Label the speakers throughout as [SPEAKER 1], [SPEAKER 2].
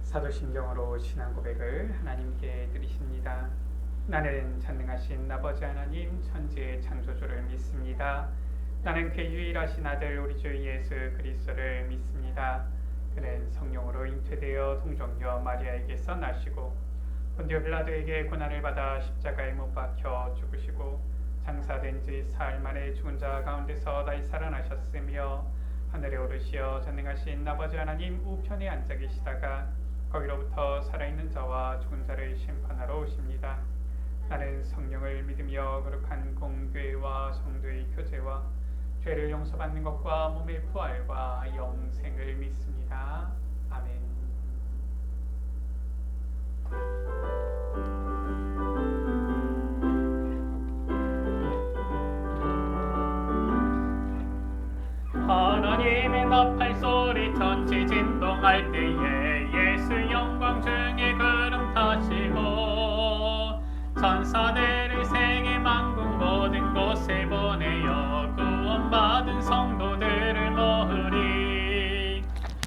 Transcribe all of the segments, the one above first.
[SPEAKER 1] 사도신경으로 신앙 고백을 하나님께 드리십니다. 나는 전능하신 아버지 하나님 천지의 창조주를 믿습니다. 나는 그 유일하신 아들 우리 주 예수 그리스도를 믿습니다. 그는 성령으로 잉태되어 동정녀 마리아에게서 나시고 본디오 빌라도에게 고난을 받아 십자가에 못 박혀 죽으시고 장사된 지 사흘 만에 죽은 자 가운데서 다시 살아나셨으며 하늘에 오르시어 전능하신 아버지 하나님 우편에 앉아 계시다가 거기로부터 살아있는 자와 죽은 자를 심판하러 오십니다. 나는 성령을 믿으며 거룩한 공교회와 성도의 교제와 죄를 용서받는 것과 몸의 부활과 영생을 믿습니다. 아멘. 하나님의 나팔 소리 천지 진동할 때에 예수 영광 중에 구름 타시고 천사들을 세계 만국 모든 곳에 보내어 구원받은 성도들을 모으리.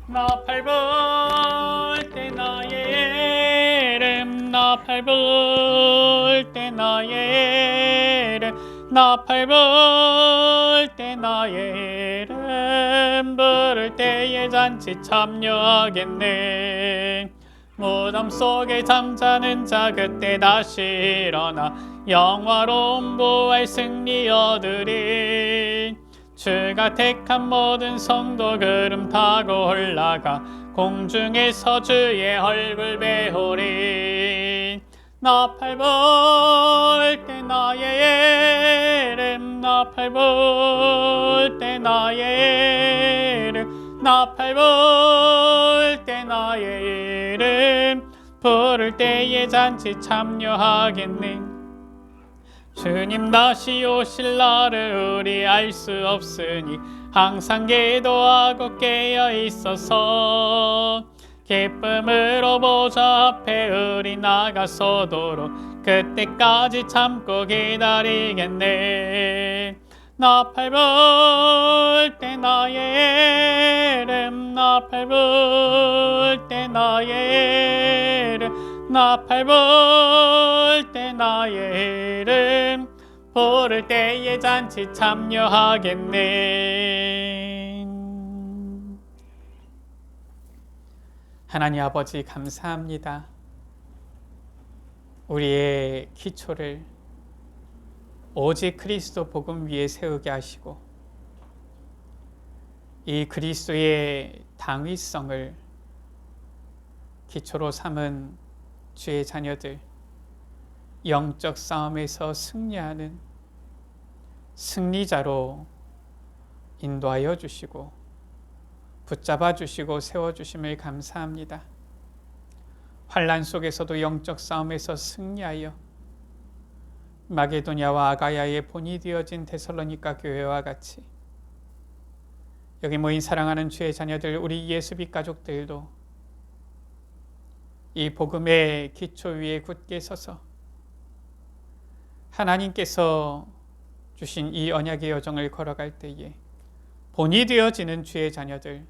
[SPEAKER 1] 나팔 불 때 나의 이름 나팔 불 때 나의 이름 나팔 불 때 나의 이름 부를 때에 잔치 참여하겠네. 무덤 속에 잠자는 자 그때 다시 일어나 영화로운 부활 승리 얻으리. 주가 택한 모든 성도 구름 타고 올라가 공중에서 주의 얼굴 배우리. 나팔 불 때 나의 이름 나팔 불 때 나의 이름 나팔 불 때 나의 이름 부를 때에 잔치 참여하겠네. 주님 다시 오실 날을 우리 알 수 없으니 항상 기도하고 깨어 있어서 기쁨으로 보좌 앞에 우리 나가서도록 그때까지 참고 기다리겠네. 나팔 불 때 나의 이름 나팔 불 때 나의 이름 나팔 불 때 나의 이름 부를 때에 잔치 참여하겠네. 하나님 아버지 감사합니다. 우리의 기초를 오직 그리스도 복음 위에 세우게 하시고 이 그리스도의 당위성을 기초로 삼은 주의 자녀들 영적 싸움에서 승리하는 승리자로 인도하여 주시고 붙잡아 주시고 세워주심을 감사합니다. 환난 속에서도 영적 싸움에서 승리하여 마게도냐와 아가야의 본이 되어진 데살로니가 교회와 같이 여기 모인 사랑하는 주의 자녀들 우리 예수빛 가족들도 이 복음의 기초 위에 굳게 서서 하나님께서 주신 이 언약의 여정을 걸어갈 때에 본이 되어지는 주의 자녀들,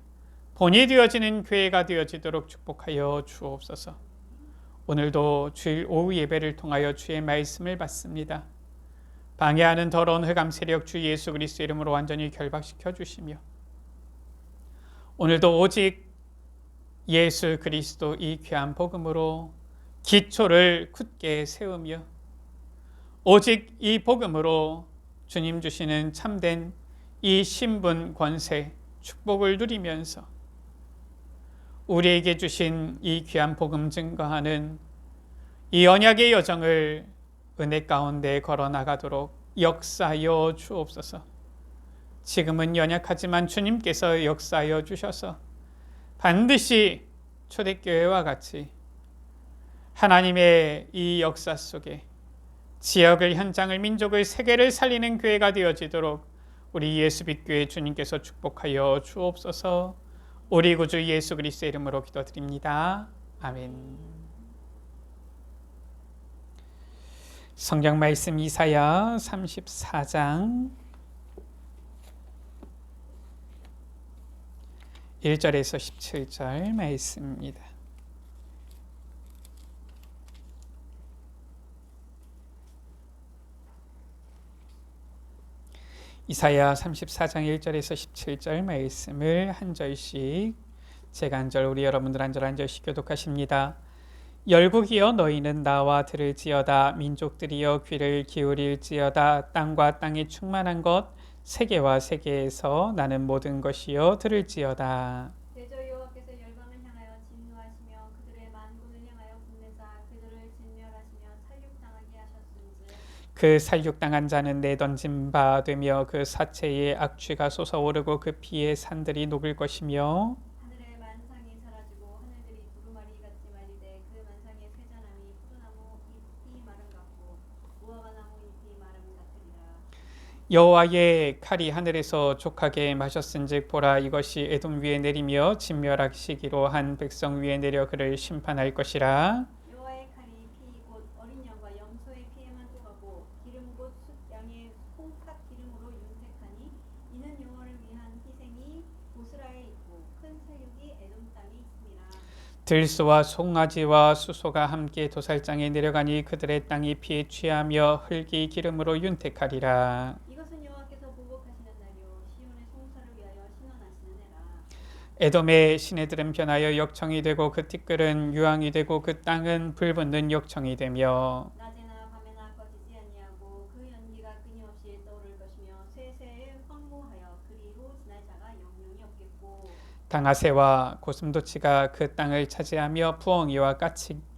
[SPEAKER 1] 본이 되어지는 교회가 되어지도록 축복하여 주옵소서. 오늘도 주일 오후 예배를 통하여 주의 말씀을 받습니다. 방해하는 더러운 흑암 세력 주 예수 그리스도 이름으로 완전히 결박시켜 주시며 오늘도 오직 예수 그리스도 이 귀한 복음으로 기초를 굳게 세우며 오직 이 복음으로 주님 주시는 참된 이 신분 권세 축복을 누리면서 우리에게 주신 이 귀한 복음 증거하는 이 언약의 여정을 은혜 가운데 걸어나가도록 역사하여 주옵소서. 지금은 연약하지만 주님께서 역사하여 주셔서 반드시 초대교회와 같이 하나님의 이 역사 속에 지역을, 현장을, 민족을, 세계를 살리는 교회가 되어지도록 우리 예수빛 교회 주님께서 축복하여 주옵소서. 우리 구주 예수 그리스도의 이름으로 기도드립니다. 아멘. 성경 말씀 이사야 34장 1절에서 17절 말씀입니다. 이사야 34장 1절에서 17절 말씀을 한 절씩 제가 한 절 우리 여러분들 한 절 한 절씩 교독하십니다. 열국이여 너희는 나와 들을지어다. 민족들이여 귀를 기울일지어다. 땅과 땅이 충만한 것 세계와 세계에서 나는 모든 것이여 들을지어다.
[SPEAKER 2] 대저 여호와께서 열방을 향하여 진노하시며 그들의 만군을 향하여 분내사 그들을 진멸하시며 살육당하게 하셨은즉
[SPEAKER 1] 그 살육당한 자는 내던진 바 되며 그 사체의 악취가 솟아오르고 그 피의 산들이 녹을 것이며
[SPEAKER 2] 하늘의 만상이 사라지고 하늘들이 두루마리 같이 말리되 그 만상의 세자나무 포도나무 잎이 마름 같고 무화과 나무 잎이 마름 같으리라.
[SPEAKER 1] 여호와의 칼이 하늘에서 족하게 마셨은즉 보라 이것이 에돔 위에 내리며 진멸하시기로 한 백성 위에 내려 그를 심판할 것이라.
[SPEAKER 2] 여호와의 칼이 피 곧 어린 양과 염소의 피에만 또하고 기름 곧 숫 양의 콩팥 기름으로 윤택하니 이는 여호와를 위한 희생이 보스라에 있고 큰 살육이 에돔 땅에 있습니다.
[SPEAKER 1] 들소와 송아지와 수소가 함께 도살장에 내려가니 그들의 땅이 피에 취하며 흙이 기름으로 윤택하리라.
[SPEAKER 2] 이것은 여호와께서 보복하시는 날이요 시온의 송사를 위하여 신원하시는 해라.
[SPEAKER 1] 에돔의 시내들은 변하여 역청이 되고 그 티끌은 유황이 되고 그 땅은 불붙는 역청이 되며
[SPEAKER 2] 낮에나 밤에나 꺼지지 아니하고 그 연기가 끊임없이 떠오를 것이며 세세에 황무하여 그리로 지날 자가 영영이 없겠고
[SPEAKER 1] 당아새와 고슴도치가 그 땅을 차지하며 부엉이와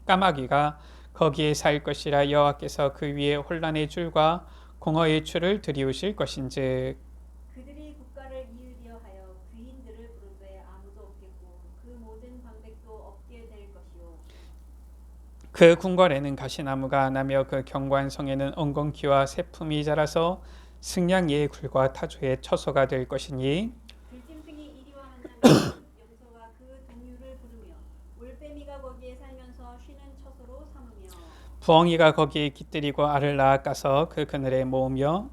[SPEAKER 1] 까마귀가 거기에 살 것이라. 여호와께서 그 위에 혼란의 줄과 공허의 줄을 들이우실 것인즉
[SPEAKER 2] 그들이 국가를 이으려 하여 귀인들을 부르되 아무도 없겠고 그 모든 방백도 없게 될 것이요
[SPEAKER 1] 그 궁궐에는 가시나무가 나며 그 경관성에는 엉겅퀴와 새품이 자라서 승냥이의 굴과 타조의 처소가 될 것이니
[SPEAKER 2] 들짐승이 이리와 만나면 염소가 그 동류를 부르며 올빼미가 거기에 살면서 쉬는 처소로 삼으며
[SPEAKER 1] 부엉이가 거기에 깃들이고 알을 낳아가서 그 그늘에 모으며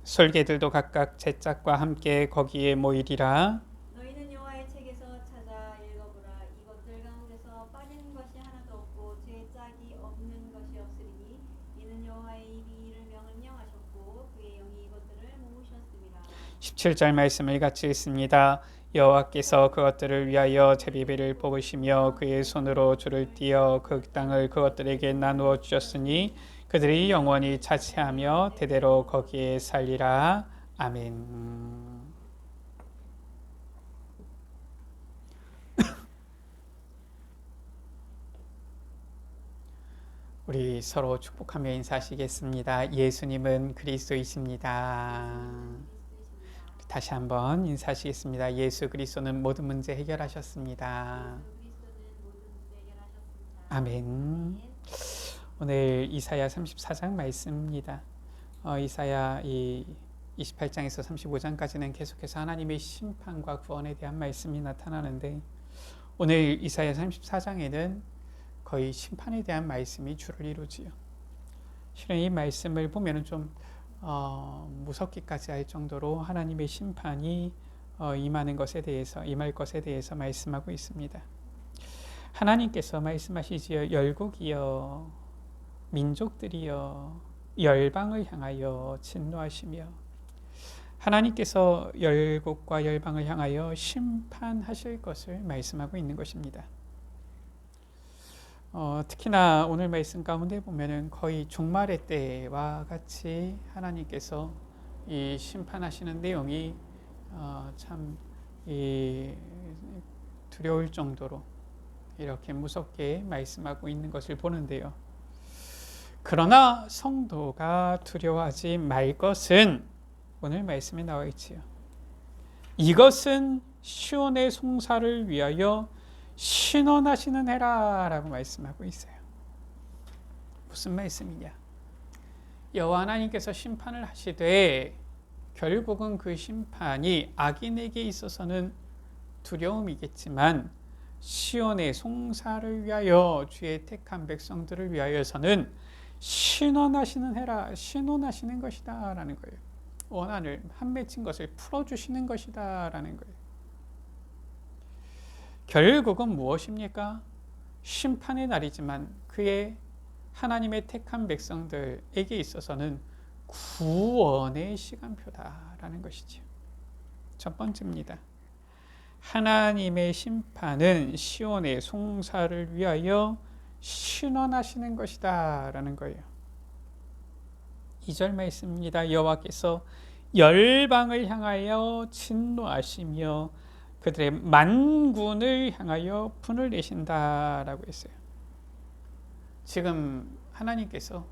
[SPEAKER 1] 솔개들도 각각 제 짝과 함께 거기에 모이리라.
[SPEAKER 2] 너희는 여호와의 책에서 찾아 읽어보라. 이것들 가운데서 빠진 것이 하나도 없고 제 짝이 없는 것이 없으리니 이는 여호와의 입이 이를 명령하셨고 그의 영이 이것들을 모으셨음이라.
[SPEAKER 1] 17절 말씀을 같이 읽습니다. 여호와께서 그것들을 위하여 제비배를 뽑으시며 그의 손으로 줄을 띄어 그 땅을 그것들에게 나누어 주셨으니 그들이 영원히 차지하며 대대로 거기에 살리라. 아멘. 우리 서로 축복하며 인사하시겠습니다. 예수님은 그리스도이십니다. 다시 한번 인사하시겠습니다. 예수 그리스도는 모든 문제 해결하셨습니다. 아멘. 오늘 이사야 34장 말씀입니다. 이사야 28장에서 35장까지는 계속해서 하나님의 심판과 구원에 대한 말씀이 나타나는데 오늘 이사야 34장에는 거의 심판에 대한 말씀이 주를 이루지요. 실은 이 말씀을 보면 좀 무섭기까지 할 정도로 하나님의 심판이 임할 것에 대해서 말씀하고 있습니다. 하나님께서 말씀하시지요. 열국이여 민족들이여 열방을 향하여 진노하시며 하나님께서 열국과 열방을 향하여 심판하실 것을 말씀하고 있는 것입니다. 특히나 오늘 말씀 가운데 보면은 거의 종말의 때와 같이 하나님께서 이 심판하시는 내용이 참 두려울 정도로 이렇게 무섭게 말씀하고 있는 것을 보는데요. 그러나 성도가 두려워하지 말 것은 오늘 말씀에 나와 있지요. 이것은 시온의 송사를 위하여 신원하시는 해라 라고 말씀하고 있어요. 무슨 말씀이냐? 여호와 하나님께서 심판을 하시되 결국은 그 심판이 악인에게 있어서는 두려움이겠지만 시온의 송사를 위하여 주의 택한 백성들을 위하여서는 신원하시는 해라, 신원하시는 것이다 라는 거예요. 원한을 한 맺힌 것을 풀어주시는 것이다 라는 거예요. 결국은 무엇입니까? 심판의 날이지만 그의 하나님의 택한 백성들에게 있어서는 구원의 시간표다라는 것이죠. 첫 번째입니다. 하나님의 심판은 시온의 송사를 위하여 신원하시는 것이다 라는 거예요. 2절 말씀입니다. 여호와께서 열방을 향하여 진노하시며 그들의 만군을 향하여 분을 내신다라고 했어요. 지금 하나님께서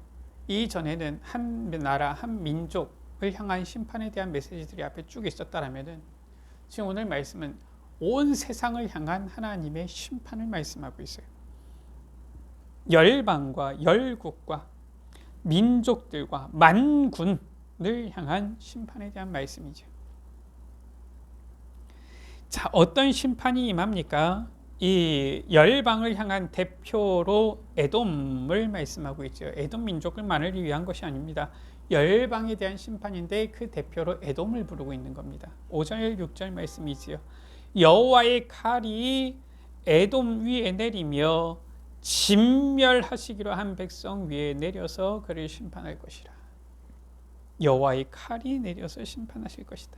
[SPEAKER 1] 이전에는 한 나라, 한 민족을 향한 심판에 대한 메시지들이 앞에 쭉 있었다라면은 지금 오늘 말씀은 온 세상을 향한 하나님의 심판을 말씀하고 있어요. 열방과 열국과 민족들과 만군을 향한 심판에 대한 말씀이죠. 자, 어떤 심판이 임합니까? 이 열방을 향한 대표로 에돔을 말씀하고 있죠. 에돔 민족을만을 위한 것이 아닙니다. 열방에 대한 심판인데 그 대표로 에돔을 부르고 있는 겁니다. 5절 6절 말씀이지요. 여호와의 칼이 에돔 위에 내리며 진멸하시기로 한 백성 위에 내려서 그를 심판할 것이라. 여호와의 칼이 내려서 심판하실 것이다.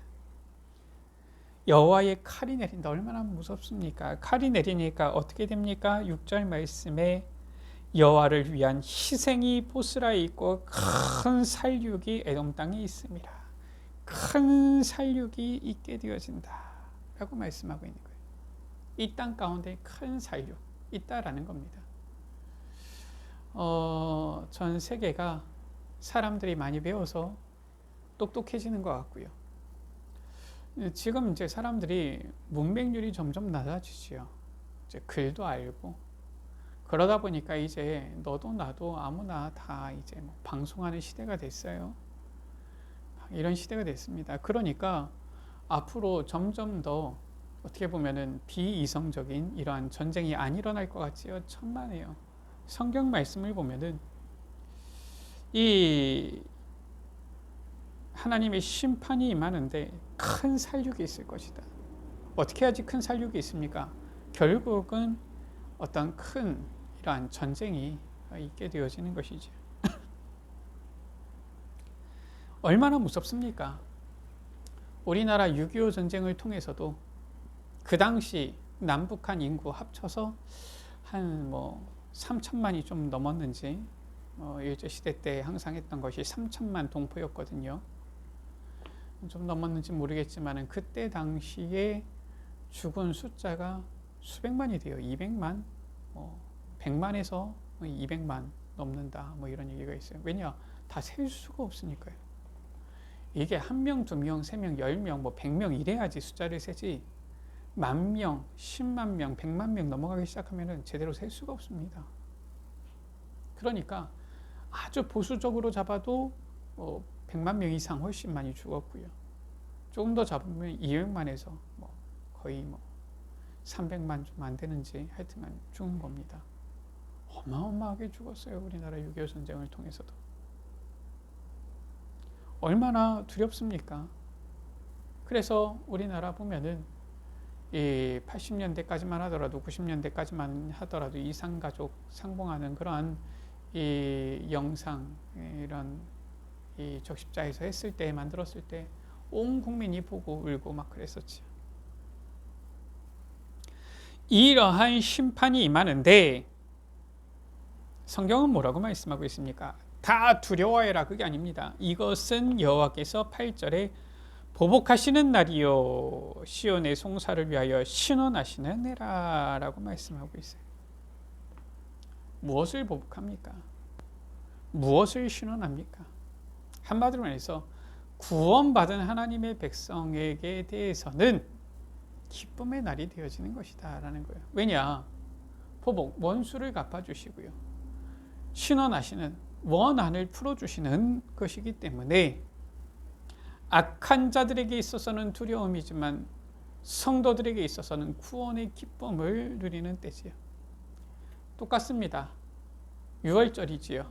[SPEAKER 1] 여호와의 칼이 내린다. 얼마나 무섭습니까? 칼이 내리니까 어떻게 됩니까? 6절 말씀에 여호와를 위한 희생이 보스라에 있고 큰 살육이 에돔 땅에 있습니다. 큰 살육이 있게 되어진다 라고 말씀하고 있는 거예요. 이 땅 가운데 큰 살육 있다라는 겁니다. 전 세계가 사람들이 많이 배워서 똑똑해지는 것 같고요. 지금 이제 사람들이 문맹률이 점점 낮아지지요. 이제 글도 알고 그러다 보니까 이제 너도 나도 아무나 다 이제 뭐 방송하는 시대가 됐어요. 이런 시대가 됐습니다. 그러니까 앞으로 점점 더 어떻게 보면은 비이성적인 이러한 전쟁이 안 일어날 것 같지요. 천만에요. 성경 말씀을 보면은 이 하나님의 심판이 임하는데 큰 살육이 있을 것이다. 어떻게 해야지 큰 살육이 있습니까? 결국은 어떤 큰 이러한 전쟁이 있게 되어지는 것이죠. 얼마나 무섭습니까? 우리나라 6.25 전쟁을 통해서도 그 당시 남북한 인구 합쳐서 한 3천만이 좀 넘었는지 일제시대 때 항상 했던 것이 3천만 동포였거든요. 좀 넘었는지 모르겠지만 그때 당시에 죽은 숫자가 수백만이 돼요. 200만, 100만에서 200만 넘는다 이런 얘기가 있어요. 왜냐? 다 셀 수가 없으니까요. 이게 1명, 2명, 3명, 10명, 100명 이래야지 숫자를 세지 10,000명, 10만 명, 100만 명 넘어가기 시작하면 제대로 셀 수가 없습니다. 그러니까 아주 보수적으로 잡아도 100만 명 이상 훨씬 많이 죽었고요. 조금 더 잡으면 200만에서 거의 300만 좀 안 되는지 하여튼간 죽은 겁니다. 어마어마하게 죽었어요. 우리나라 6.25 전쟁을 통해서도. 얼마나 두렵습니까? 그래서 우리나라 보면은 이 80년대까지만 하더라도 90년대까지만 하더라도 이산가족 상봉하는 그러한 이 영상 이런 이 적십자에서 했을 때 만들었을 때 온 국민이 보고 울고 막 그랬었죠. 이러한 심판이 임하는데 성경은 뭐라고 말씀하고 있습니까? 다 두려워해라 그게 아닙니다. 이것은 여호와께서 8절에 보복하시는 날이요 시온의 송사를 위하여 신원하시는 해라 라고 말씀하고 있어요. 무엇을 보복합니까? 무엇을 신원합니까? 한마디로 말해서 구원받은 하나님의 백성에게 대해서는 기쁨의 날이 되어지는 것이다 라는 거예요. 왜냐? 보복, 원수를 갚아주시고요. 신원하시는 원한을 풀어주시는 것이기 때문에 악한 자들에게 있어서는 두려움이지만 성도들에게 있어서는 구원의 기쁨을 누리는 때지요. 똑같습니다. 6월절이지요.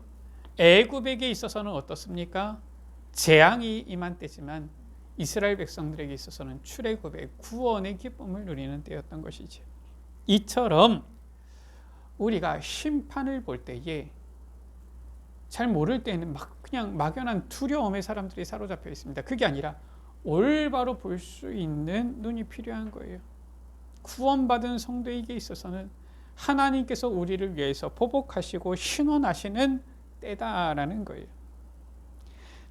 [SPEAKER 1] 애굽에게 있어서는 어떻습니까? 재앙이 임한 때지만 이스라엘 백성들에게 있어서는 출애굽의 구원의 기쁨을 누리는 때였던 것이죠. 이처럼 우리가 심판을 볼 때에 잘 모를 때는 그냥 막연한 두려움에 사람들이 사로잡혀 있습니다. 그게 아니라 올바로 볼 수 있는 눈이 필요한 거예요. 구원받은 성도에게 있어서는 하나님께서 우리를 위해서 보복하시고 신원하시는 때다라는 거예요.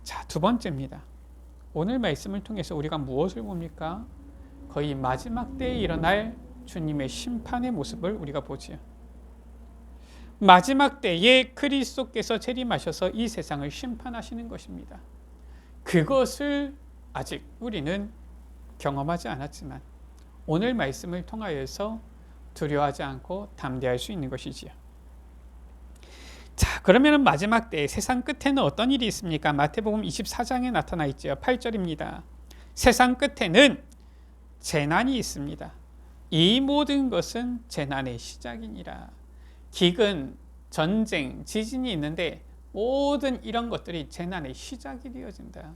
[SPEAKER 1] 자, 두 번째입니다. 오늘 말씀을 통해서 우리가 무엇을 봅니까? 거의 마지막 때에 일어날 주님의 심판의 모습을 우리가 보지요. 마지막 때에 그리스도께서 재림하셔서 이 세상을 심판하시는 것입니다. 그것을 아직 우리는 경험하지 않았지만 오늘 말씀을 통하여서 두려워하지 않고 담대할 수 있는 것이지요. 자, 그러면 마지막 때 세상 끝에는 어떤 일이 있습니까? 마태복음 24장에 나타나 있죠. 8절입니다. 세상 끝에는 재난이 있습니다. 이 모든 것은 재난의 시작이니라. 기근, 전쟁, 지진이 있는데 모든 이런 것들이 재난의 시작이 되어진다.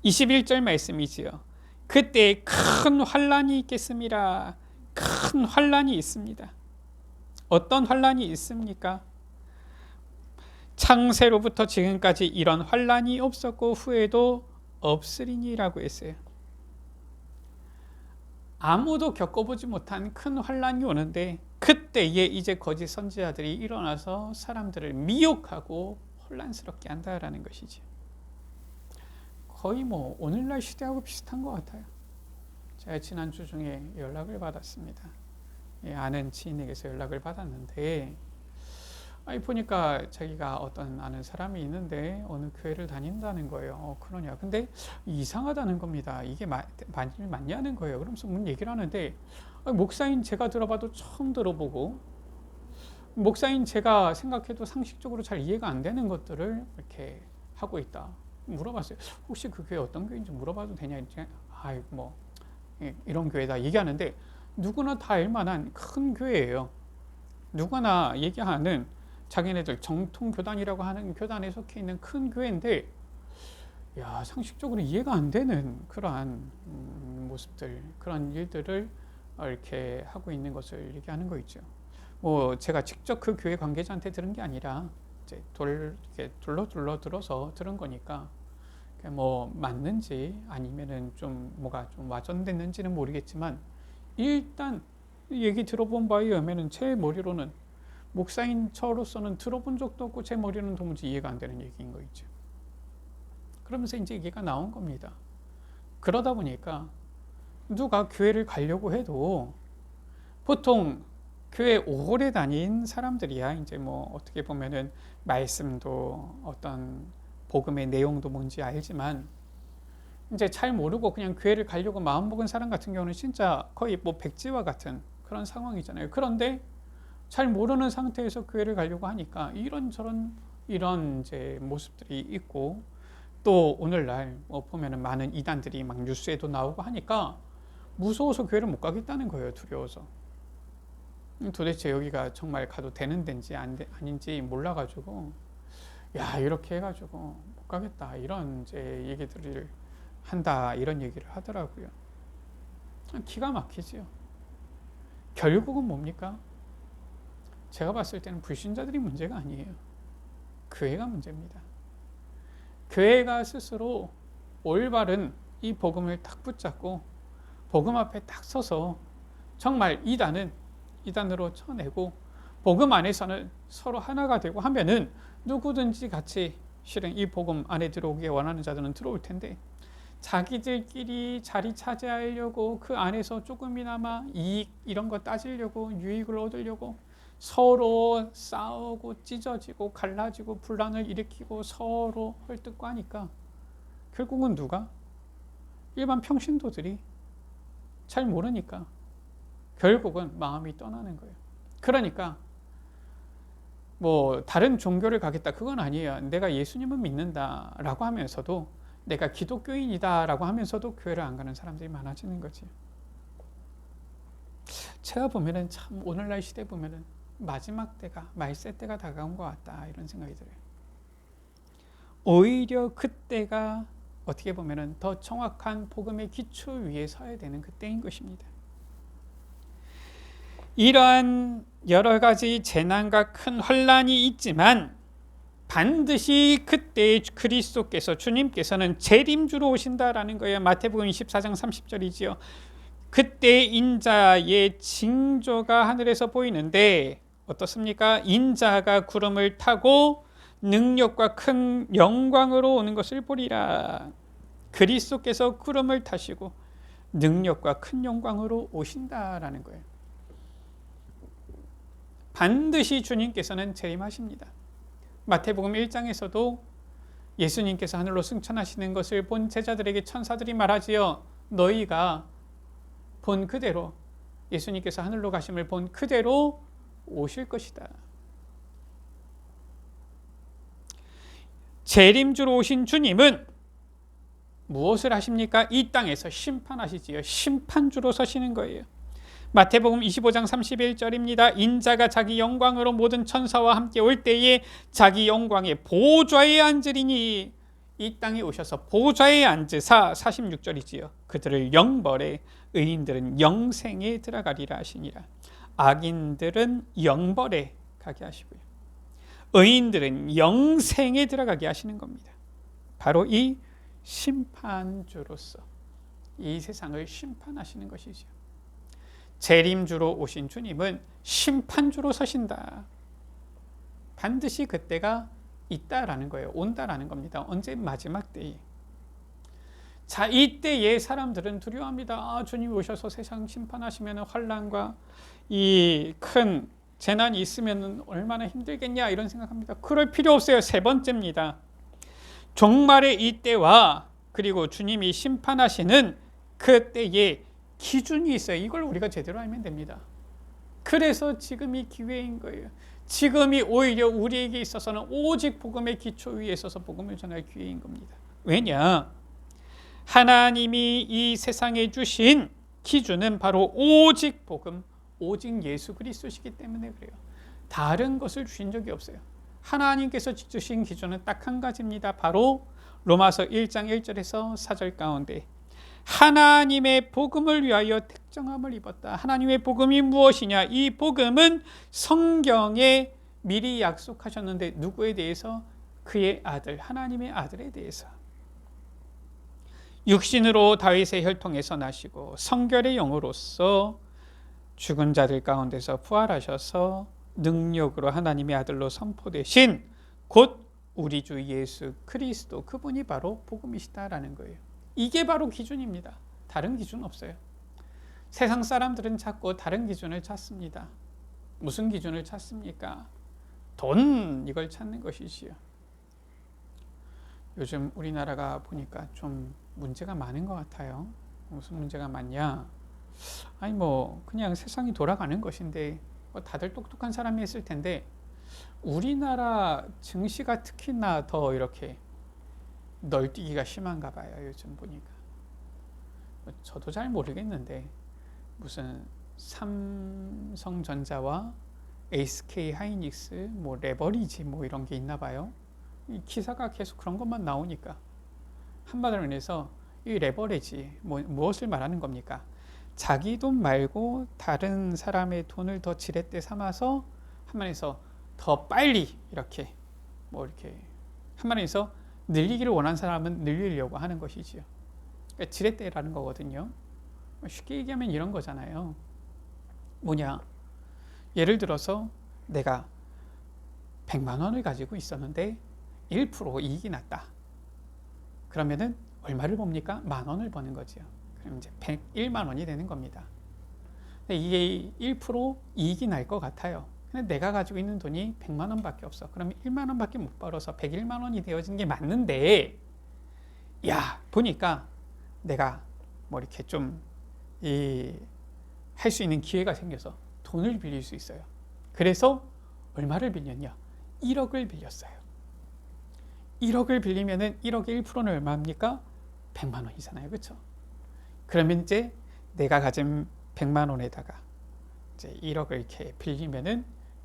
[SPEAKER 1] 21절 말씀이지요. 그때 큰 환란이 있겠습니다. 큰 환란이 있습니다. 어떤 환란이 있습니까? 창세로부터 지금까지 이런 환란이 없었고 후에도 없으리니라고 했어요. 아무도 겪어보지 못한 큰 환란이 오는데 그때에 이제 거짓 선지자들이 일어나서 사람들을 미혹하고 혼란스럽게 한다라는 것이죠. 거의 오늘날 시대하고 비슷한 것 같아요. 제가 지난주 중에 연락을 받았습니다. 아는 지인에게서 연락을 받았는데 보니까 자기가 어떤 아는 사람이 있는데 어느 교회를 다닌다는 거예요. 그러냐. 근데 이상하다는 겁니다. 이게 맞냐는 거예요. 그러면서 얘기를 하는데 목사인 제가 들어봐도 처음 들어보고 목사인 제가 생각해도 상식적으로 잘 이해가 안 되는 것들을 이렇게 하고 있다. 물어봤어요. 혹시 그 교회 어떤 교회인지 물어봐도 되냐? 이런 교회다 얘기하는데 누구나 다 알만한 큰 교회예요. 누구나 얘기하는 자기네들 정통교단이라고 하는 교단에 속해 있는 큰 교회인데 상식적으로 이해가 안 되는 그러한 모습들, 그런 일들을 이렇게 하고 있는 것을 얘기하는 거 있죠. 제가 직접 그 교회 관계자한테 들은 게 아니라 이제 둘러 들어서 들은 거니까 맞는지 아니면은 뭐가 좀 와전됐는지는 모르겠지만 일단 얘기 들어본 바에 의하면은 제 머리로는 목사인 저로서는 들어본 적도 없고 제 머리는 도무지 이해가 안 되는 얘기인 거 있죠. 그러면서 이제 얘기가 나온 겁니다. 그러다 보니까 누가 교회를 가려고 해도 보통 교회 오래 다닌 사람들이야 이제 어떻게 보면은 말씀도 어떤 복음의 내용도 뭔지 알지만 이제 잘 모르고 그냥 교회를 가려고 마음먹은 사람 같은 경우는 진짜 거의 백지와 같은 그런 상황이잖아요. 그런데 잘 모르는 상태에서 교회를 가려고 하니까 이런저런 이런 이제 모습들이 있고 또 오늘날 보면은 많은 이단들이 막 뉴스에도 나오고 하니까 무서워서 교회를 못 가겠다는 거예요. 두려워서. 도대체 여기가 정말 가도 되는 데인지 아닌지 몰라가지고 이렇게 해가지고 못 가겠다 이런 이제 얘기들을 한다 이런 얘기를 하더라고요. 기가 막히지요. 결국은 뭡니까? 제가 봤을 때는 불신자들이 문제가 아니에요. 교회가 문제입니다. 교회가 스스로 올바른 이 복음을 딱 붙잡고 복음 앞에 딱 서서 정말 이단으로 쳐내고 복음 안에서는 서로 하나가 되고 하면은 누구든지 같이 실은 이 복음 안에 들어오기에 원하는 자들은 들어올 텐데 자기들끼리 자리 차지하려고 그 안에서 조금이나마 이익 이런 거 따지려고 유익을 얻으려고 서로 싸우고 찢어지고 갈라지고 분란을 일으키고 서로 헐뜯고 하니까 결국은 누가? 일반 평신도들이 잘 모르니까 결국은 마음이 떠나는 거예요. 그러니까 다른 종교를 가겠다 그건 아니에요. 내가 예수님을 믿는다라고 하면서도 내가 기독교인이다라고 하면서도 교회를 안 가는 사람들이 많아지는 거지. 제가 보면은 참 오늘날 시대 보면은 마지막 때가 말세 때가 다가온 것 같다 이런 생각이 들어요. 오히려 그때가 어떻게 보면은 더 정확한 복음의 기초 위에 서야 되는 그때인 것입니다. 이러한 여러 가지 재난과 큰 환란이 있지만 반드시 그때 그리스도께서 주님께서는 재림주로 오신다라는 거예요. 마태복음 24장 30절이지요. 그때 인자의 징조가 하늘에서 보이는데 어떻습니까? 인자가 구름을 타고 능력과 큰 영광으로 오는 것을 보리라. 그리스도께서 구름을 타시고 능력과 큰 영광으로 오신다라는 거예요. 반드시 주님께서는 재림하십니다. 마태복음 1장에서도 예수님께서 하늘로 승천하시는 것을 본 제자들에게 천사들이 말하지요. 너희가 본 그대로, 예수님께서 하늘로 가심을 본 그대로 오실 것이다. 재림주로 오신 주님은 무엇을 하십니까? 이 땅에서 심판하시지요. 심판주로 서시는 거예요. 마태복음 25장 31절입니다. 인자가 자기 영광으로 모든 천사와 함께 올 때에 자기 영광의 보좌에 앉으리니, 이 땅에 오셔서 보좌에 앉으사, 46절이지요. 그들을 영벌에, 의인들은 영생에 들어가리라 하시니라. 악인들은 영벌에 가게 하시고요, 의인들은 영생에 들어가게 하시는 겁니다. 바로 이 심판주로서 이 세상을 심판하시는 것이죠. 재림주로 오신 주님은 심판주로 서신다. 반드시 그때가 있다라는 거예요. 온다라는 겁니다. 언제? 마지막 때에. 자, 이때에 사람들은 두려워합니다. 주님이 오셔서 세상 심판하시면 환난과 이 큰 재난이 있으면 얼마나 힘들겠냐 이런 생각합니다. 그럴 필요 없어요. 세 번째입니다. 종말의 이때와 그리고 주님이 심판하시는 그때에 기준이 있어요. 이걸 우리가 제대로 알면 됩니다. 그래서 지금이 기회인 거예요. 지금이 오히려 우리에게 있어서는 오직 복음의 기초 위에 있어서 복음을 전할 기회인 겁니다. 왜냐? 하나님이 이 세상에 주신 기준은 바로 오직 복음, 오직 예수 그리스도시기 때문에 그래요. 다른 것을 주신 적이 없어요. 하나님께서 주신 기준은 딱 한 가지입니다. 바로 로마서 1장 1절에서 4절 가운데 하나님의 복음을 위하여 택정함을 입었다. 하나님의 복음이 무엇이냐? 이 복음은 성경에 미리 약속하셨는데 누구에 대해서? 그의 아들, 하나님의 아들에 대해서. 육신으로 다윗의 혈통에서 나시고 성결의 영으로서 죽은 자들 가운데서 부활하셔서 능력으로 하나님의 아들로 선포되신 곧 우리 주 예수 그리스도, 그분이 바로 복음이시다라는 거예요. 이게 바로 기준입니다. 다른 기준 없어요. 세상 사람들은 자꾸 다른 기준을 찾습니다. 무슨 기준을 찾습니까? 돈, 이걸 찾는 것이지요. 요즘 우리나라가 보니까 좀 문제가 많은 것 같아요. 무슨 문제가 많냐? 아니 뭐 그냥 세상이 돌아가는 것인데 다들 똑똑한 사람이 했을 텐데 우리나라 증시가 특히나 더 이렇게 널뛰기가 심한가 봐요. 요즘 보니까. 저도 잘 모르겠는데 무슨 삼성전자와 SK 하이닉스 뭐 레버리지 뭐 이런 게 있나 봐요. 이 기사가 계속 그런 것만 나오니까 한마디로 해서 이 레버리지 무엇을 말하는 겁니까? 자기 돈 말고 다른 사람의 돈을 더 지렛대 삼아서 한마디에서 더 빨리 이렇게 뭐 이렇게 한마디에서 늘리기를 원하는 사람은 늘리려고 하는 것이지요. 그러니까 지렛대라는 거거든요. 쉽게 얘기하면 이런 거잖아요. 뭐냐? 예를 들어서 내가 100만 원을 가지고 있었는데 1% 이익이 났다. 그러면은 얼마를 봅니까? 10,000원을 버는 거지요. 그럼 이제 101만 원이 되는 겁니다. 근데 이게 1% 이익이 날 것 같아요. 근데 내가 가지고 있는 돈이 100만 원밖에 없어. 그러면 1만 원밖에 못 벌어서 101만 원이 되어진 게 맞는데, 야 보니까 내가 뭐 이렇게 좀 할 수 있는 기회가 생겨서 돈을 빌릴 수 있어요. 그래서 얼마를 빌렸냐? 1억을 빌렸어요. 1억을 빌리면은 1억의 1%는 얼마입니까? 100만 원이잖아요. 그렇죠? 그러면 이제 내가 가진 100만 원에다가 이제 1억을 이렇게 빌리면은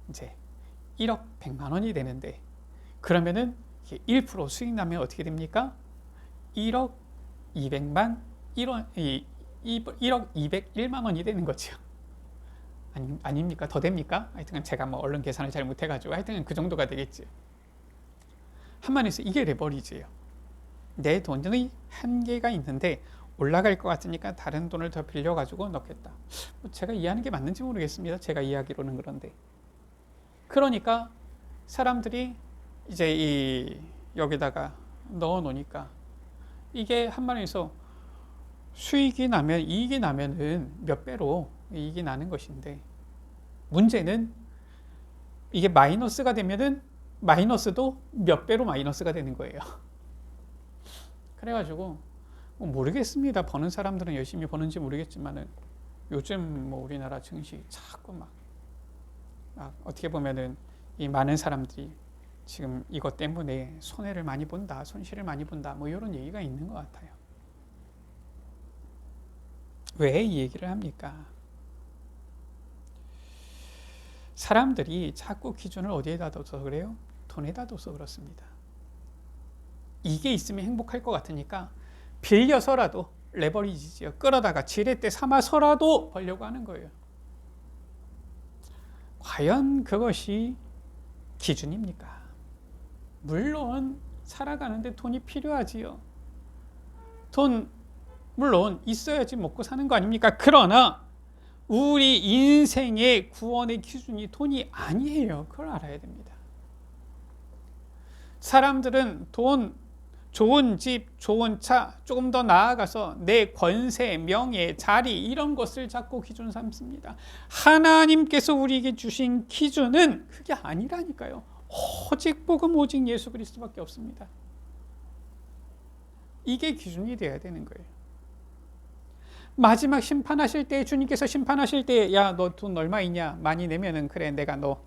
[SPEAKER 1] 이제 1억 100만 원이 되는데, 그러면은 1% 수익 나면 어떻게 됩니까? 1억 200만 1억 201만 원이 되는 거죠. 아닙니까? 더 됩니까? 하여튼 제가 뭐 얼른 계산을 잘 못해가지고 하여튼 그 정도가 되겠지. 한마디에서 이게 레버리지예요. 내 돈의 한계가 있는데 올라갈 것 같으니까 다른 돈을 더 빌려가지고 넣겠다. 제가 이해하는 게 맞는지 모르겠습니다. 제가 이해하기로는 그런데. 그러니까 사람들이 이제 여기다가 넣어 놓으니까 이게 한마디에서 수익이 나면, 이익이 나면은 몇 배로 이익이 나는 것인데, 문제는 이게 마이너스가 되면은 마이너스도 몇 배로 마이너스가 되는 거예요. 그래가지고 모르겠습니다. 버는 사람들은 열심히 버는지 모르겠지만은 요즘 우리나라 증시 자꾸 막 어떻게 보면은 이 많은 사람들이 지금 이것 때문에 손해를 많이 본다, 손실을 많이 본다, 이런 얘기가 있는 것 같아요. 왜 이 얘기를 합니까? 사람들이 자꾸 기준을 어디에다 둬서 그래요? 돈에다 둬서 그렇습니다. 이게 있으면 행복할 것 같으니까 빌려서라도, 레버리지지요, 끌어다가 지렛대 삼아서라도 벌려고 하는 거예요. 과연 그것이 기준입니까? 물론 살아가는데 돈이 필요하지요. 돈 물론 있어야지 먹고 사는 거 아닙니까? 그러나 우리 인생의 구원의 기준이 돈이 아니에요. 그걸 알아야 됩니다. 사람들은 돈, 좋은 집, 좋은 차, 조금 더 나아가서 내 권세, 명예, 자리, 이런 것을 자꾸 기준 삼습니다. 하나님께서 우리에게 주신 기준은 그게 아니라니까요. 오직 복음, 오직 예수 그리스도밖에 없습니다. 이게 기준이 돼야 되는 거예요. 마지막 심판하실 때, 주님께서 심판하실 때, 야, 너 돈 얼마 있냐? 많이 내면은 그래, 내가 너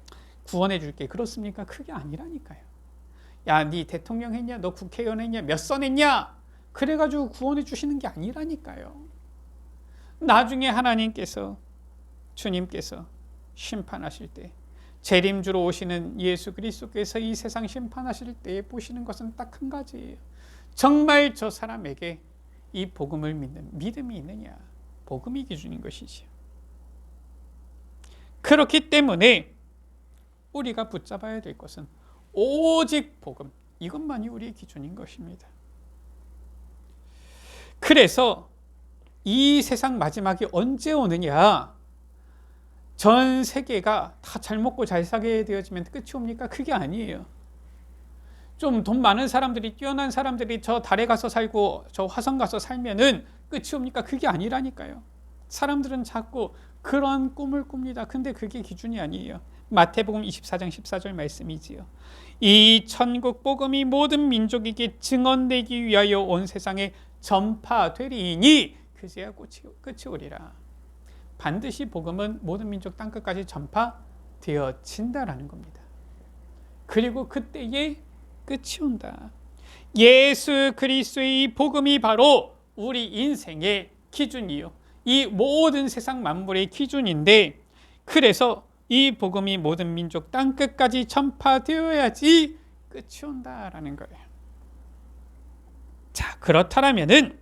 [SPEAKER 1] 구원해 줄게. 그렇습니까? 그게 아니라니까요. 야, 네 대통령 했냐? 너 국회의원 했냐? 몇 선 했냐? 그래가지고 구원해 주시는 게 아니라니까요. 나중에 하나님께서, 주님께서 심판하실 때, 재림주로 오시는 예수 그리스도께서 이 세상 심판하실 때 보시는 것은 딱 한 가지예요. 정말 저 사람에게 이 복음을 믿는 믿음이 있느냐? 복음이 기준인 것이지요. 그렇기 때문에 우리가 붙잡아야 될 것은 오직 복음, 이것만이 우리의 기준인 것입니다. 그래서 이 세상 마지막이 언제 오느냐? 전 세계가 다 잘 먹고 잘 살게 되어지면 끝이 옵니까? 그게 아니에요. 좀 돈 많은 사람들이, 뛰어난 사람들이 저 달에 가서 살고 저 화성 가서 살면은 끝이 옵니까? 그게 아니라니까요. 사람들은 자꾸 그런 꿈을 꿉니다. 근데 그게 기준이 아니에요. 마태복음 24장 14절 말씀이지요. 이 천국 복음이 모든 민족에게 증언되기 위하여 온 세상에 전파되리니 그제야 끝이 오리라. 반드시 복음은 모든 민족 땅끝까지 전파되어진다라는 겁니다. 그리고 그때에 끝이 온다. 예수 그리스도의 복음이 바로 우리 인생의 기준이요, 이 모든 세상 만물의 기준인데, 그래서 이 복음이 모든 민족 땅끝까지 전파되어야지 끝이 온다라는 거예요. 자, 그렇다면은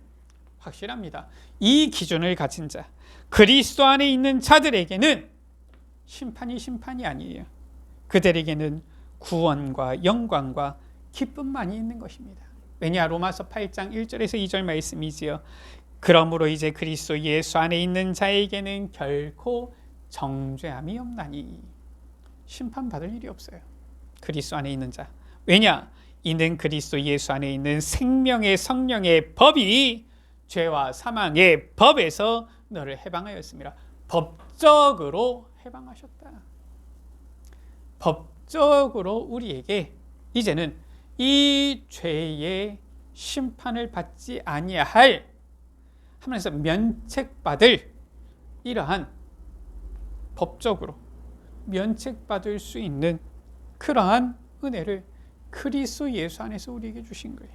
[SPEAKER 1] 확실합니다. 이 기준을 가진 자, 그리스도 안에 있는 자들에게는 심판이 아니에요. 그들에게는 구원과 영광과 기쁨만이 있는 것입니다. 왜냐? 로마서 8장 1절에서 2절 말씀이지요. 그러므로 이제 그리스도 예수 안에 있는 자에게는 결코 정죄함이 없나니. 심판받을 일이 없어요. 그리스도 안에 있는 자. 왜냐? 이는 그리스도 예수 안에 있는 생명의 성령의 법이 죄와 사망의 법에서 너를 해방하였습니다. 법적으로 해방하셨다. 법적으로 우리에게 이제는 이 죄의 심판을 받지 아니할, 하면서 면책받을, 이러한 법적으로 면책받을 수 있는 그러한 은혜를 그리스도 예수 안에서 우리에게 주신 거예요.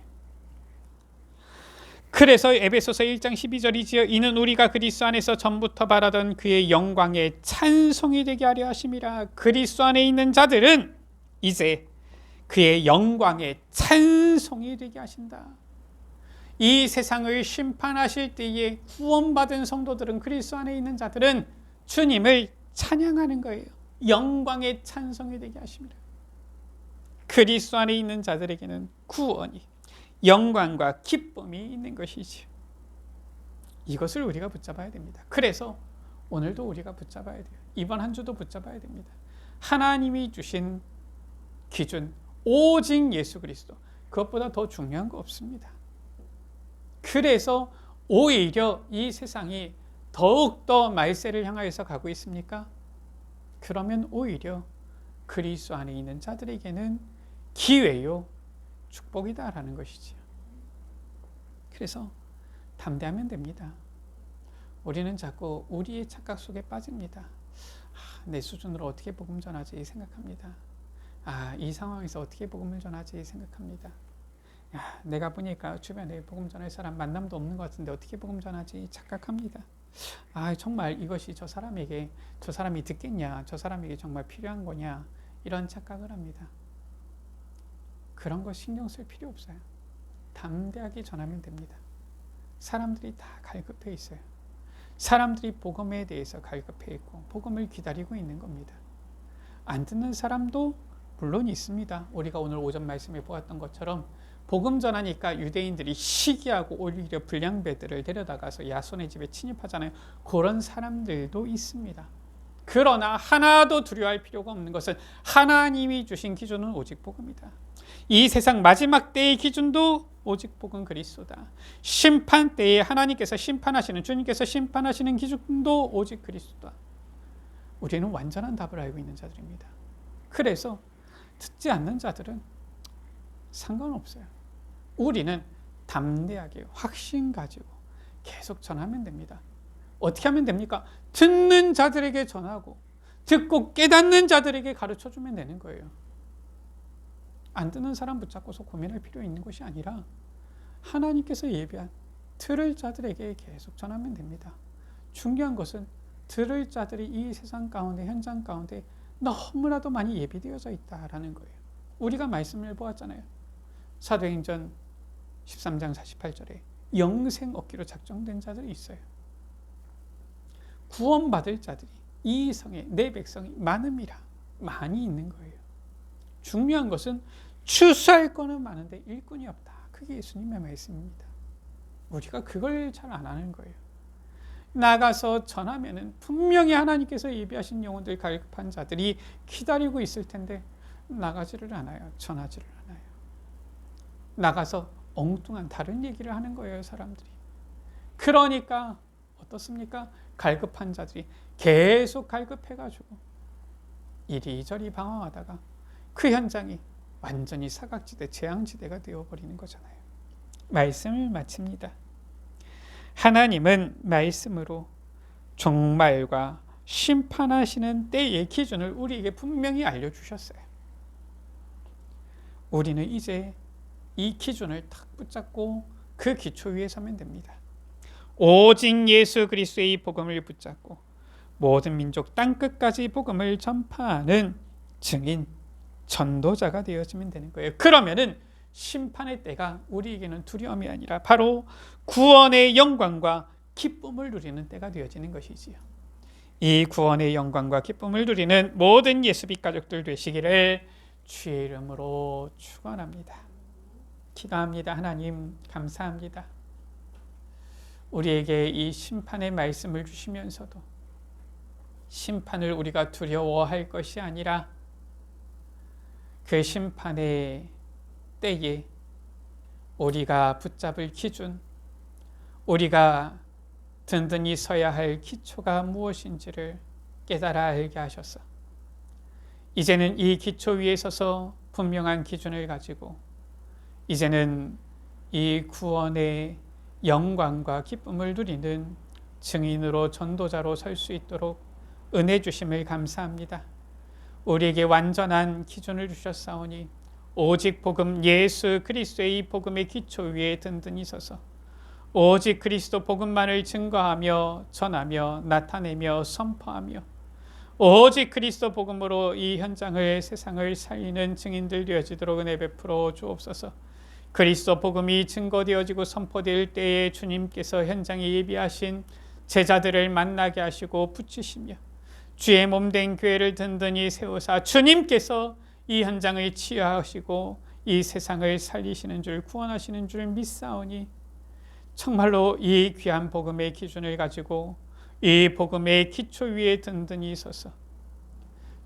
[SPEAKER 1] 그래서 에베소서 1장 12절이지요. 이는 우리가 그리스도 안에서 전부터 바라던 그의 영광의 찬송이 되게 하려 하심이라. 그리스도 안에 있는 자들은 이제 그의 영광의 찬송이 되게 하신다. 이 세상을 심판하실 때에 구원받은 성도들은, 그리스도 안에 있는 자들은 주님을 찬양하는 거예요. 영광의 찬송이 되게 하십니다. 그 그리스도 안에 있는 자들에게는 구원이, 영광과 기쁨이 있는 것이지요. 이것을 우리가 붙잡아야 됩니다. 그래서 오늘도 우리가 붙잡아야 돼요. 이번 한 주도 붙잡아야 됩니다. 하나님이 주신 기준, 오직 예수 그리스도. 그것보다 더 중요한 거 없습니다. 그래서 오히려 이 세상이 더욱더 말세를 향하여서 가고 있습니까? 그러면 오히려 그리스도 안에 있는 자들에게는 기회요, 축복이다라는 것이지요. 그래서 담대하면 됩니다. 우리는 자꾸 우리의 착각 속에 빠집니다. 내 수준으로 어떻게 복음 전하지 생각합니다. 이 상황에서 어떻게 복음을 전하지 생각합니다. 내가 보니까 주변에 복음 전할 사람 만남도 없는 것 같은데 어떻게 복음 전하지 착각합니다. 정말 이것이 저 사람이 듣겠냐, 저 사람에게 정말 필요한 거냐, 이런 착각을 합니다. 그런 거 신경 쓸 필요 없어요. 담대하게 전하면 됩니다. 사람들이 다 갈급해 있어요. 사람들이 복음에 대해서 갈급해 있고 복음을 기다리고 있는 겁니다. 안 듣는 사람도 물론 있습니다. 우리가 오늘 오전 말씀에 보았던 것처럼 복음 전하니까 유대인들이 시기하고 오히려 불량배들을 데려다가서 야손의 집에 침입하잖아요. 그런 사람들도 있습니다. 그러나 하나도 두려워할 필요가 없는 것은 하나님이 주신 기준은 오직 복음이다. 이 세상 마지막 때의 기준도 오직 복음 그리스도다. 심판 때에 하나님께서 심판하시는, 주님께서 심판하시는 기준도 오직 그리스도다. 우리는 완전한 답을 알고 있는 자들입니다. 그래서 듣지 않는 자들은 상관없어요. 우리는 담대하게 확신 가지고 계속 전하면 됩니다. 어떻게 하면 됩니까? 듣는 자들에게 전하고 듣고 깨닫는 자들에게 가르쳐주면 되는 거예요. 안 듣는 사람 붙잡고서 고민할 필요 있는 것이 아니라 하나님께서 예비한 들을 자들에게 계속 전하면 됩니다. 중요한 것은 들을 자들이 이 세상 가운데, 현장 가운데 너무나도 많이 예비되어져 있다라는 거예요. 우리가 말씀을 보았잖아요. 사도행전 13장 48절에 영생 얻기로 작정된 자들이 있어요. 구원받을 자들이 이 성에 내 백성이 많음이라, 많이 있는 거예요. 중요한 것은 추수할 거는 많은데 일꾼이 없다. 그게 예수님의 말씀입니다. 우리가 그걸 잘 안 하는 거예요. 나가서 전하면은 분명히 하나님께서 예비하신 영혼들, 갈급한 자들이 기다리고 있을 텐데 나가지를 않아요. 전하지를 않아요. 나가서 엉뚱한 다른 얘기를 하는 거예요, 사람들이. 그러니까 어떻습니까? 갈급한 자들이 계속 갈급해가지고 이리저리 방황하다가 그 현장이 완전히 사각지대, 재앙지대가 되어버리는 거잖아요. 말씀을 마칩니다. 하나님은 말씀으로 종말과 심판하시는 때의 기준을 우리에게 분명히 알려주셨어요. 우리는 이제 이 기준을 탁 붙잡고 그 기초 위에 서면 됩니다. 오직 예수 그리스도의 복음을 붙잡고 모든 민족 땅끝까지 복음을 전파하는 증인, 전도자가 되어지면 되는 거예요. 그러면은 심판의 때가 우리에게는 두려움이 아니라 바로 구원의 영광과 기쁨을 누리는 때가 되어지는 것이지요. 이 구원의 영광과 기쁨을 누리는 모든 예수빛 가족들 되시기를 주의 이름으로 축원합니다. 기도합니다. 하나님 감사합니다. 우리에게 이 심판의 말씀을 주시면서도 심판을 우리가 두려워할 것이 아니라 그 심판의 때에 우리가 붙잡을 기준, 우리가 든든히 서야 할 기초가 무엇인지를 깨달아 알게 하셔서 이제는 이 기초 위에 서서 분명한 기준을 가지고 이제는 이 구원의 영광과 기쁨을 누리는 증인으로, 전도자로 설 수 있도록 은혜 주심을 감사합니다. 우리에게 완전한 기준을 주셨사오니 오직 복음, 예수 그리스도의 복음의 기초 위에 든든히 서서 오직 그리스도 복음만을 증거하며 전하며 나타내며 선포하며 오직 그리스도 복음으로 이 현장을, 세상을 살리는 증인들 되어지도록 은혜 베풀어 주옵소서. 그리스도 복음이 증거되어지고 선포될 때에 주님께서 현장에 예비하신 제자들을 만나게 하시고 붙이시며 주의 몸된 교회를 든든히 세우사 주님께서 이 현장을 치유하시고 이 세상을 살리시는 줄, 구원하시는 줄 믿사오니 정말로 이 귀한 복음의 기준을 가지고 이 복음의 기초 위에 든든히 서서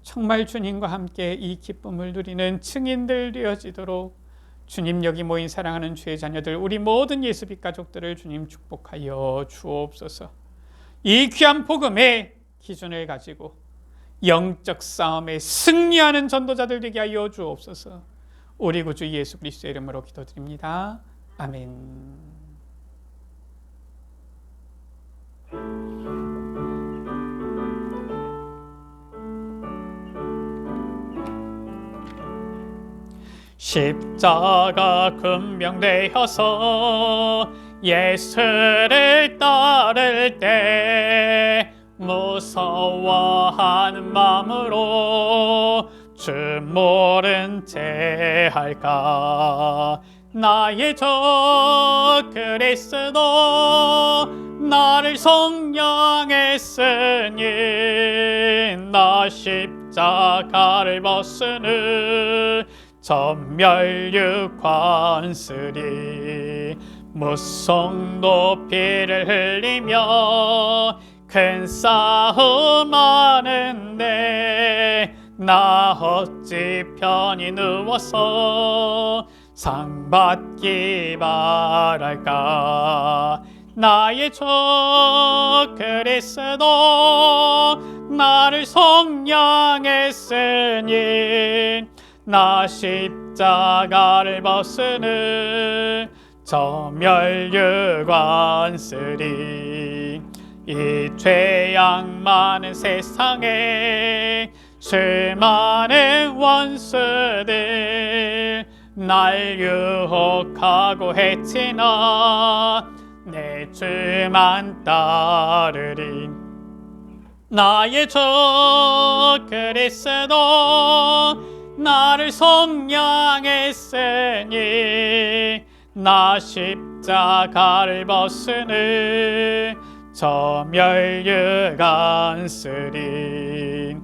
[SPEAKER 1] 정말 주님과 함께 이 기쁨을 누리는 증인들 되어지도록 주님, 여기 모인 사랑하는 주의 자녀들, 우리 모든 예수빛 가족들을 주님 축복하여 주옵소서. 이 귀한 복음의 기준을 가지고 영적 싸움에 승리하는 전도자들 되게 하여 주옵소서. 우리 구주 예수 그리스도의 이름으로 기도드립니다. 아멘. 십자가 군병되어서 예수를 따를 때 무서워하는 마음으로 주 모른 채 할까. 나의 주 그리스도 나를 속량했으니 나 십자가를 벗으니 전멸육관 쓰리. 무성 높이를 흘리며 큰 싸움 하는데 나 어찌 편히 누워서 상 받기 바랄까. 나의 주 그리스도 나를 속량했으니 나 십자가를 벗으니 저멸육관 쓰리. 이 죄악 많은 세상에 수많은 원수들 날 유혹하고 해치나 내 주만 따르리. 나의 주 그리스도 나를 속량했으니 나 십자가를 벗으니 저멸육관 쓰리.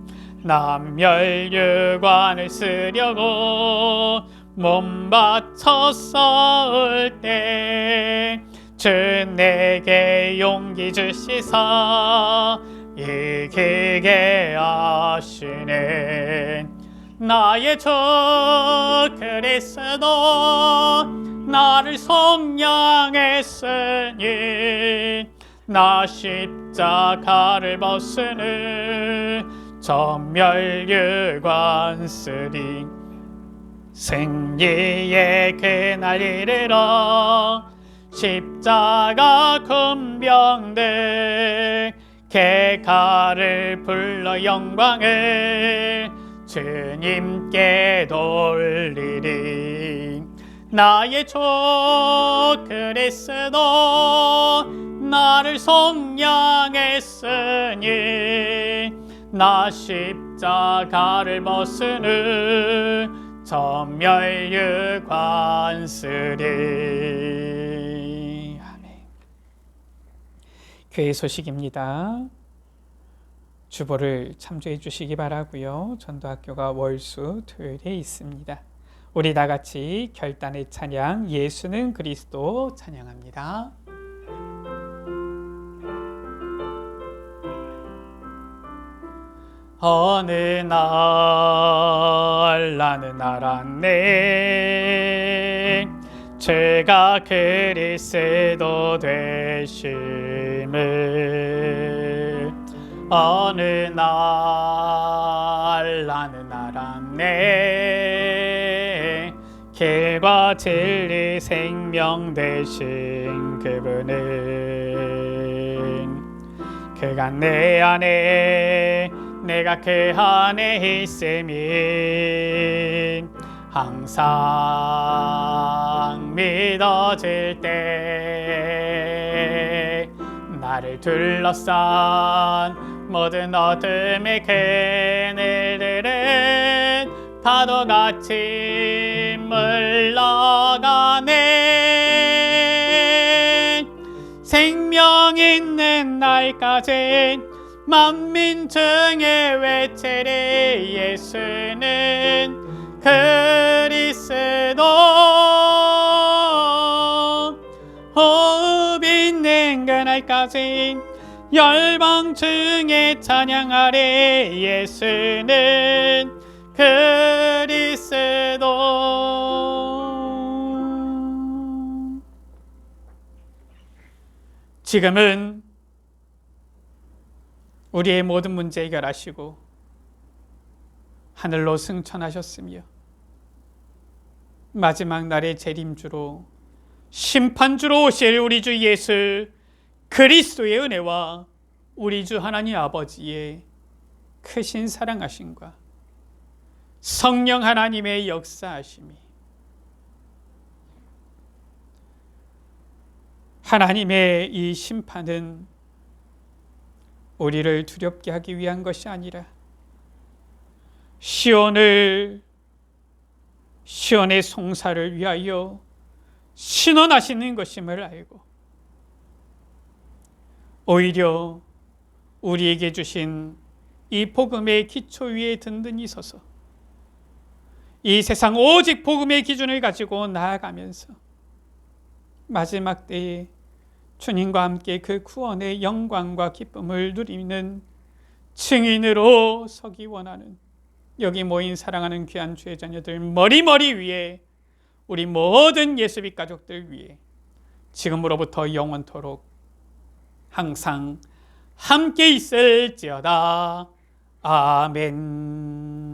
[SPEAKER 1] 남멸육관을 쓰려고 몸 바쳐 싸울 때 주 내게 용기 주시사 이기게 하시네. 나의 주 그리스도 나를 속량했으니 나 십자가를 벗으니 전멸육관 쓰리. 승리의 그날 이르러 십자가 군병들 개가를 불러 영광을 주님께 돌리리. 나의 주 그리스도 나를 속량했으니 나 십자가를 벗으니 전멸육관 쓰리. 아멘. 교회 소식입니다. 주보를 참조해 주시기 바라고요. 전도학교가 월수 토요일에 있습니다. 우리 다 같이 결단의 찬양 예수는 그리스도 찬양합니다. 어느 날 나는 알았네 제가 그리스도 되심을. 어느 날 나는 알았네 길과 진리 생명 되신 그분은. 그가 내 안에 내가 그 안에 있음이 항상 믿어질 때 나를 둘러싼 모든 어둠의 그늘들은 파도같이 물러가네. 생명 있는 날까지 만민 중에 외치리 예수는 가진 열방 중에 찬양하리. 예수는 그리스도. 지금은 우리의 모든 문제 해결하시고 하늘로 승천하셨으며 마지막 날의 재림주로 심판주로 오실 우리 주 예수 그리스도의 은혜와 우리 주 하나님 아버지의 크신 사랑하심과 성령 하나님의 역사하심이 하나님의 이 심판은 우리를 두렵게 하기 위한 것이 아니라 시온의 송사를 위하여 신원하시는 것임을 알고 오히려 우리에게 주신 이 복음의 기초 위에 든든히 서서 이 세상 오직 복음의 기준을 가지고 나아가면서 마지막 때에 주님과 함께 그 구원의 영광과 기쁨을 누리는 증인으로 서기 원하는 여기 모인 사랑하는 귀한 주의 자녀들 머리 위에 우리 모든 예수빛 가족들 위해 지금으로부터 영원토록 항상 함께 있을지어다. 아멘.